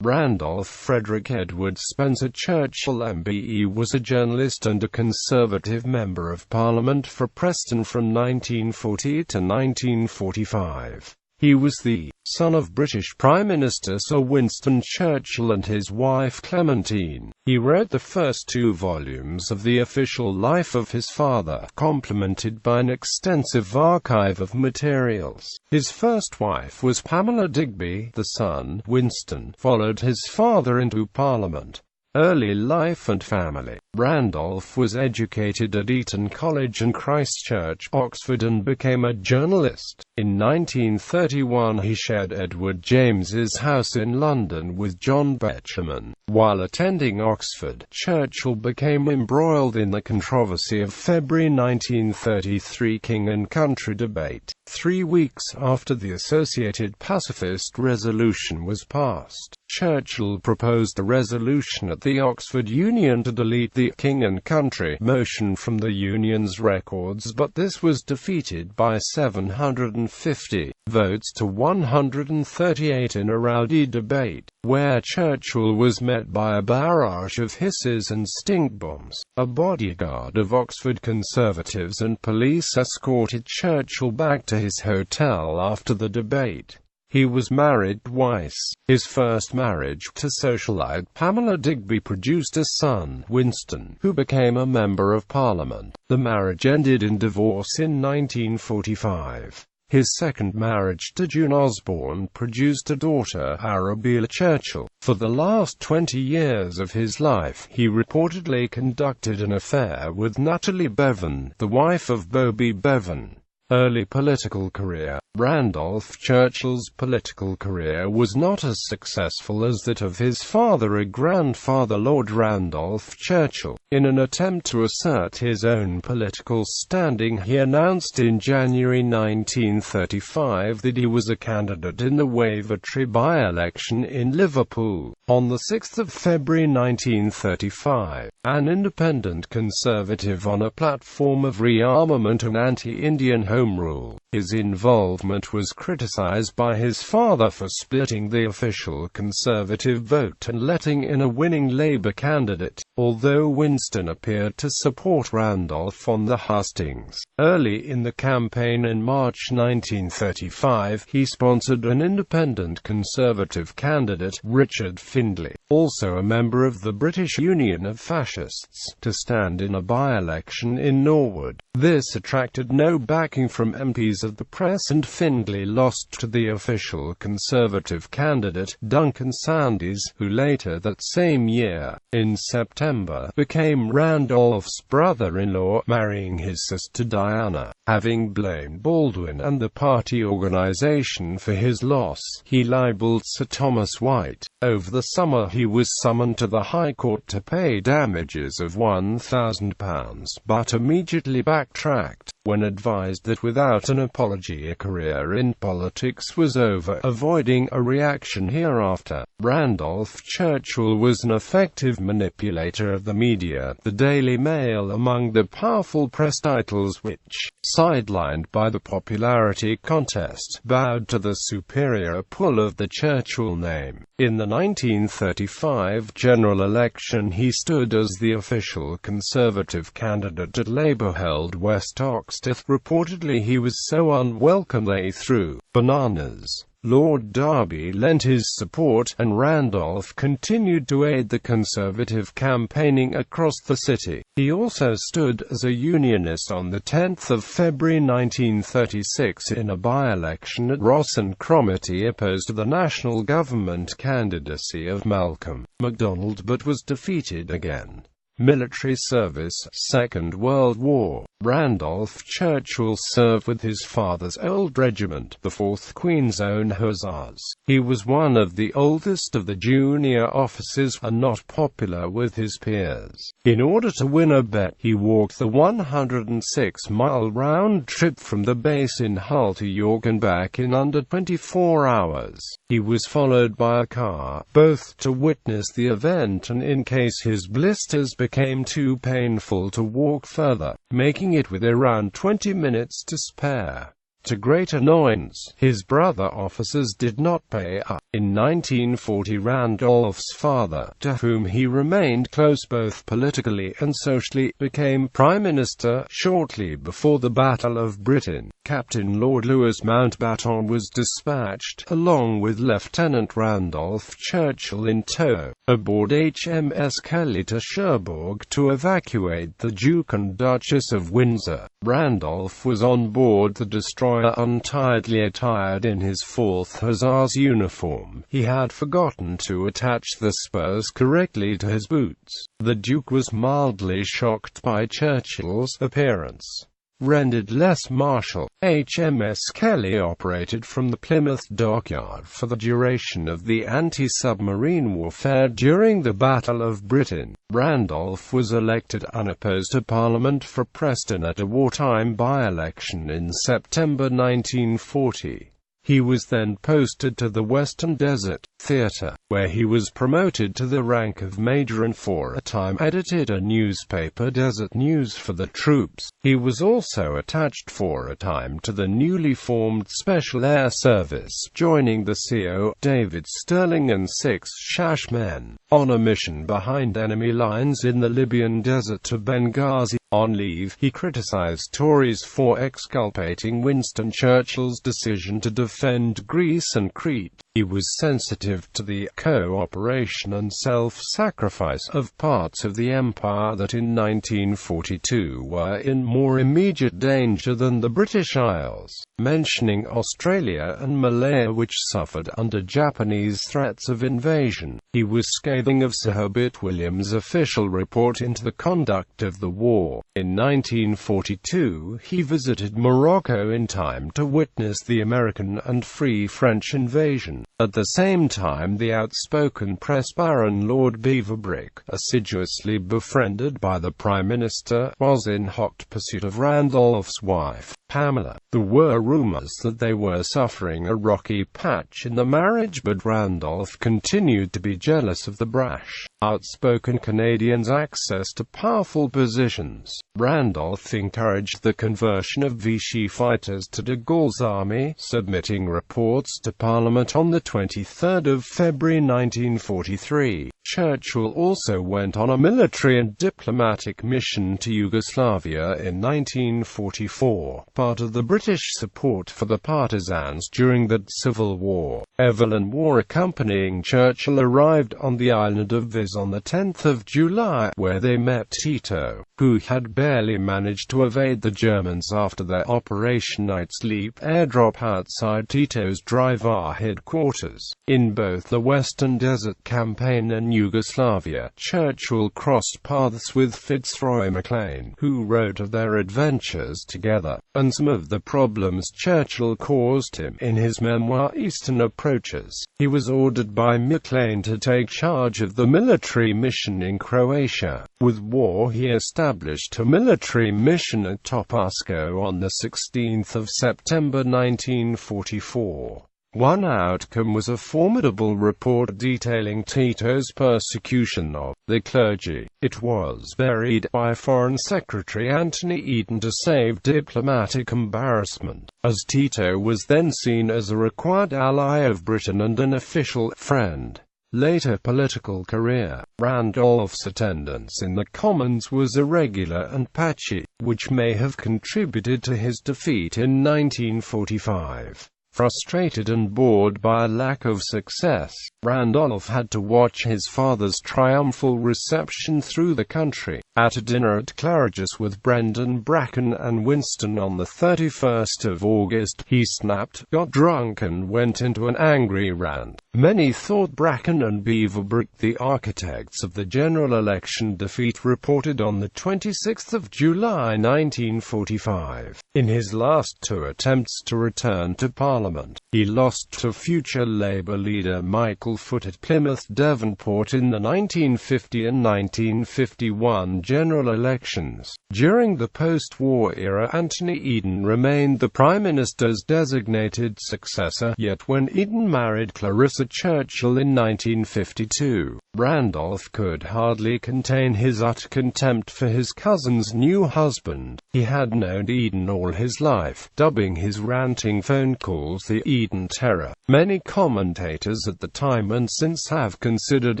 Randolph Frederick Edward Spencer-Churchill MBE was a journalist and a Conservative Member of Parliament for Preston from 1940 to 1945. He was the son of British Prime Minister Sir Winston Churchill and his wife Clementine. He wrote the first 2 volumes of the official life of his father, complemented by an extensive archive of materials. His first wife was Pamela Digby. The son, Winston, followed his father into Parliament. Early life and family. Randolph was educated at Eton College and Christ Church, Oxford, and became a journalist. In 1931 he shared Edward James's house in London with John Betjeman. While attending Oxford, Churchill became embroiled in the controversy of February 1933 King and Country debate. 3 weeks after the associated pacifist resolution was passed, Churchill proposed a resolution at the Oxford Union to delete the King and Country motion from the Union's records, but this was defeated by 750 votes to 138 in a rowdy debate, where Churchill was met by a barrage of hisses and stink bombs. A bodyguard of Oxford Conservatives and police escorted Churchill back to his hotel after the debate. He was married twice. His first marriage to socialite Pamela Digby produced a son, Winston, who became a Member of Parliament. The marriage ended in divorce in 1945. His second marriage to June Osborne produced a daughter, Arabella Churchill. For the last 20 years of his life, he reportedly conducted an affair with Natalie Bevan, the wife of Bobby Bevan. Early political career. Randolph Churchill's political career was not as successful as that of his father and grandfather Lord Randolph Churchill. In an attempt to assert his own political standing, he announced in January 1935 that he was a candidate in the Wavertree by-election in Liverpool. On 6 February 1935, an independent Conservative on a platform of rearmament and anti-Indian Home Rule. His involvement was criticized by his father for splitting the official Conservative vote and letting in a winning Labour candidate, although Winston appeared to support Randolph on the hustings. Early in the campaign in March 1935, he sponsored an independent Conservative candidate, Richard Findlay, also a member of the British Union of Fascists, to stand in a by-election in Norwood. This attracted no backing from MPs of the press, and Findlay lost to the official Conservative candidate, Duncan Sandys, who later that same year, in September, became Randolph's brother-in-law, marrying his sister Diana. Having blamed Baldwin and the party organisation for his loss, he libelled Sir Thomas White. Over the summer he was summoned to the High Court to pay damages of £1,000, but immediately backtracked, when advised that without an apology a career in politics was over, avoiding a reaction hereafter. Randolph Churchill was an effective manipulator of the media, the Daily Mail among the powerful press titles which, sidelined by the popularity contest, bowed to the superior pull of the Churchill name. In the 1935 general election he stood as the official Conservative candidate at Labour-held West Oxford. Reportedly he was so unwelcome they threw bananas. Lord Derby lent his support, and Randolph continued to aid the Conservative campaigning across the city. He also stood as a Unionist on 10 February 1936 in a by-election at Ross, and Cromarty opposed the national government candidacy of Malcolm MacDonald but was defeated again. Military service. Second World War. Randolph Churchill served with his father's old regiment, the 4th Queen's Own Hussars. He was one of the oldest of the junior officers and not popular with his peers. In order to win a bet, he walked the 106-mile round trip from the base in Hull to York and back in under 24 hours. He was followed by a car, both to witness the event and in case his blisters became too painful to walk further, making it with around 20 minutes to spare. to great annoyance. His brother officers did not pay up. In 1940, Randolph's father, to whom he remained close both politically and socially, became Prime Minister. Shortly before the Battle of Britain, Captain Lord Louis Mountbatten was dispatched, along with Lieutenant Randolph Churchill in tow, aboard HMS Kelly to Cherbourg to evacuate the Duke and Duchess of Windsor. Randolph was on board the destroyer untidily attired in his 4th Hussars uniform. He had forgotten to attach the spurs correctly to his boots. The Duke was mildly shocked by Churchill's appearance. Rendered less martial, HMS Kelly operated from the Plymouth dockyard for the duration of the anti-submarine warfare during the Battle of Britain. Randolph was elected unopposed to Parliament for Preston at a wartime by-election in September 1940. He was then posted to the Western Desert Theatre, where he was promoted to the rank of Major and for a time edited a newspaper, Desert News, for the troops. He was also attached for a time to the newly formed Special Air Service, joining the CO. David Stirling and 6 Shash men, on a mission behind enemy lines in the Libyan desert to Benghazi. On leave, he criticized Tories for exculpating Winston Churchill's decision to defend Greece and Crete. He was sensitive to the cooperation and self-sacrifice of parts of the empire that in 1942 were in more immediate danger than the British Isles, mentioning Australia and Malaya, which suffered under Japanese threats of invasion. He was scathing of Sir Herbert Williams' official report into the conduct of the war. In 1942, he visited Morocco in time to witness the American and Free French invasion. At the same time, the outspoken press baron Lord Beaverbrook, assiduously befriended by the Prime Minister, was in hot pursuit of Randolph's wife, Pamela. There were rumors that they were suffering a rocky patch in the marriage, but Randolph continued to be jealous of the brash, outspoken Canadian's access to powerful positions. Randolph encouraged the conversion of Vichy fighters to de Gaulle's army, submitting reports to Parliament on the 23rd of February 1943. Churchill also went on a military and diplomatic mission to Yugoslavia in 1944, part of the British support for the partisans during the Civil War. Evelyn Waugh, accompanying Churchill, arrived on the island of Vis on the 10th of July, where they met Tito, who had barely managed to evade the Germans after their Operation Night Sleep airdrop outside Tito's Drivar headquarters. In both the Western Desert Campaign and Yugoslavia, Churchill crossed paths with Fitzroy Maclean, who wrote of their adventures together, and some of the problems Churchill caused him in his memoir Eastern Approaches. He was ordered by Maclean to take charge of the military mission in Croatia. With Waugh, he established a military mission at Topasco on the 16th of September 1944. One outcome was a formidable report detailing Tito's persecution of the clergy. It was buried by Foreign Secretary Anthony Eden to save diplomatic embarrassment, as Tito was then seen as a required ally of Britain and an official friend. Later political career. Randolph's attendance in the Commons was irregular and patchy, which may have contributed to his defeat in 1945. Frustrated and bored by a lack of success, Randolph had to watch his father's triumphal reception through the country. At a dinner at Claridge's with Brendan Bracken and Winston on the 31st of August, he snapped, got drunk and went into an angry rant. Many thought Bracken and Beaverbrook the architects of the general election defeat reported on the 26th of July 1945. In his last two attempts to return to Parliament, Parliament. He lost to future Labour leader Michael Foot at Plymouth Devonport in the 1950 and 1951 general elections. During the post-war era, Anthony Eden remained the Prime Minister's designated successor, yet when Eden married Clarissa Churchill in 1952, Randolph could hardly contain his utter contempt for his cousin's new husband. He had known Eden all his life, dubbing his ranting phone calls the Eden Terror. Many commentators at the time and since have considered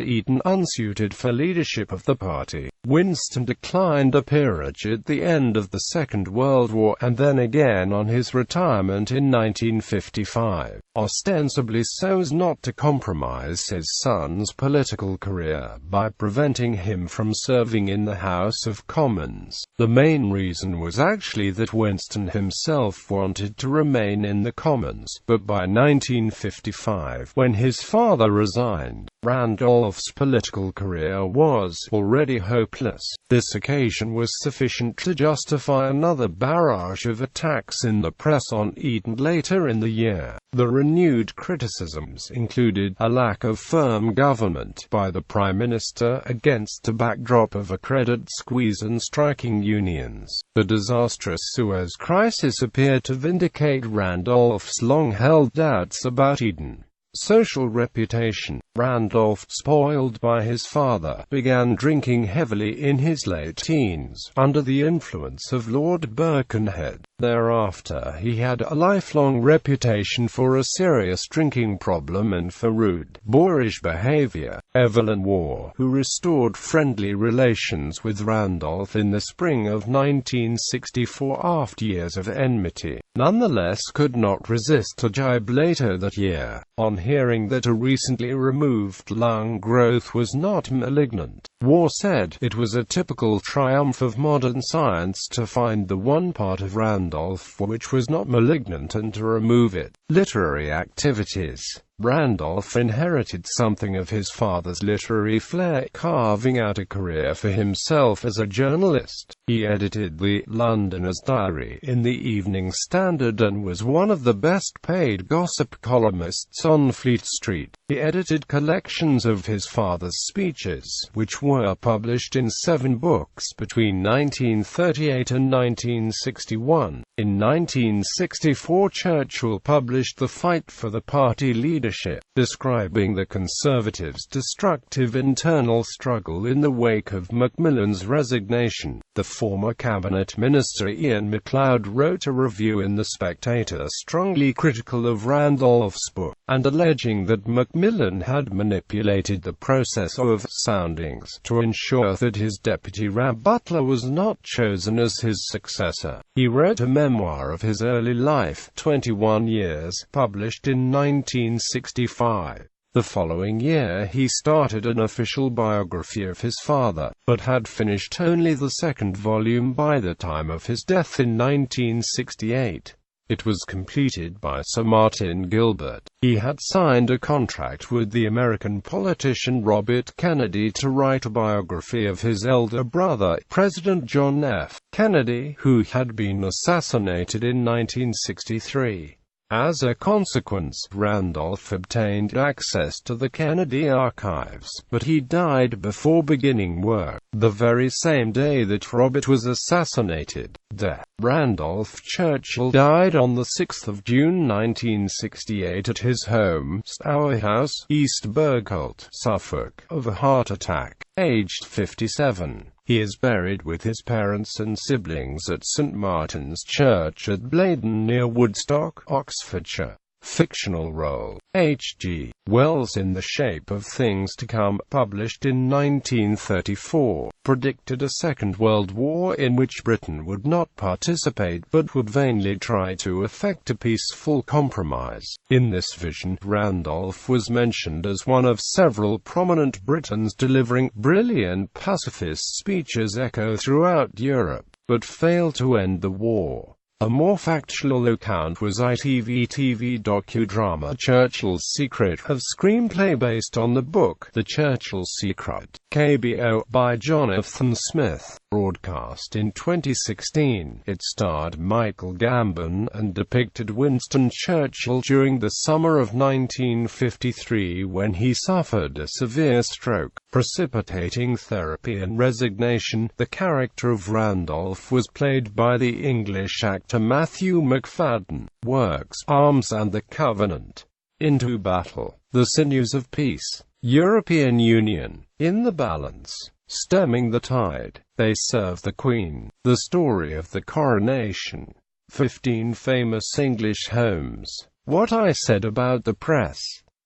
Eden unsuited for leadership of the party. Winston declined a peerage at the end of the Second World War and then again on his retirement in 1955, ostensibly so as not to compromise his son's political career by preventing him from serving in the House of Commons. The main reason was actually that Winston himself wanted to remain in the Commons, but by 1955, when his father resigned, Randolph's political career was already hopeless. This occasion was sufficient to justify another barrage of attacks in the press on Eden later in the year. The renewed criticisms included a lack of firm government by the Prime Minister against a backdrop of a credit squeeze and striking unions. The disastrous Suez Crisis appeared to vindicate Randolph's long-held doubts about Eden. Social reputation. Randolph, spoiled by his father, began drinking heavily in his late teens, under the influence of Lord Birkenhead. Thereafter he had a lifelong reputation for a serious drinking problem and for rude, boorish behavior. Evelyn Waugh, who restored friendly relations with Randolph in the spring of 1964 after years of enmity, nonetheless could not resist a jibe later that year, on hearing that a recently removed lung growth was not malignant. Waugh said, "It was a typical triumph of modern science to find the one part of Randolph which was not malignant and to remove it." Literary activities. Randolph inherited something of his father's literary flair, carving out a career for himself as a journalist. He edited the Londoners' Diary in the Evening Standard and was one of the best-paid gossip columnists on Fleet Street. He edited collections of his father's speeches, which were published in 7 books between 1938 and 1961. In 1964, Churchill published The Fight for the Party Leadership, describing the Conservatives' destructive internal struggle in the wake of Macmillan's resignation. The former cabinet minister Ian MacLeod wrote a review in The Spectator strongly critical of Randolph's book, and alleging that Macmillan had manipulated the process of soundings to ensure that his deputy Rab Butler was not chosen as his successor. He wrote a memoir of his early life, 21 years, published in 1965. The following year he started an official biography of his father, but had finished only the second volume by the time of his death in 1968. It was completed by Sir Martin Gilbert. He had signed a contract with the American politician Robert Kennedy to write a biography of his elder brother, President John F. Kennedy, who had been assassinated in 1963. As a consequence, Randolph obtained access to the Kennedy archives, but he died before beginning work, the very same day that Robert was assassinated. Death. Randolph Churchill died on the 6th of June 1968 at his home, Stour House, East Bergholt, Suffolk, of a heart attack, aged 57. He is buried with his parents and siblings at St. Martin's Church at Blaydon near Woodstock, Oxfordshire. Fictional role. H.G. Wells in The Shape of Things to Come, published in 1934, predicted a Second World War in which Britain would not participate but would vainly try to effect a peaceful compromise. In this vision, Randolph was mentioned as one of several prominent Britons delivering brilliant pacifist speeches echo throughout Europe, but failed to end the war. A more factual account was ITV TV docudrama Churchill's Secret, a screenplay based on the book The Churchill Secret, KBO, by Jonathan Smith. Broadcast in 2016, it starred Michael Gambon and depicted Winston Churchill during the summer of 1953 when he suffered a severe stroke, precipitating therapy and resignation. The character of Randolph was played by the English actor Matthew McFadden. Works: Arms and the Covenant, Into Battle, The Sinews of Peace, European Union, In the Balance, Stemming the Tide, They Serve the Queen, The Story of the Coronation, 15 Famous English Homes, What I Said About the Press,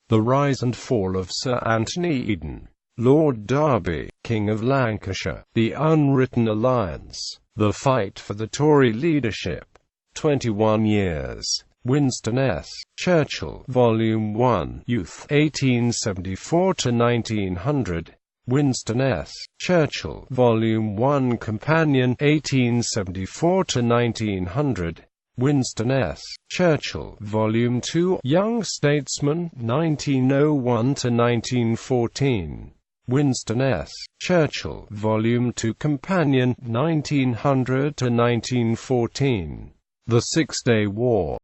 The Rise and Fall of Sir Anthony Eden, Lord Derby, King of Lancashire, The Unwritten Alliance, The Fight for the Tory Leadership, 21 Years, Winston S. Churchill, Volume 1, Youth, 1874–1900, Winston S. Churchill, Volume 1, Companion, 1874–1900, Winston S. Churchill, Volume 2, Young Statesman, 1901–1914, Winston S. Churchill, Volume 2, Companion, 1900–1914, The Six-Day War.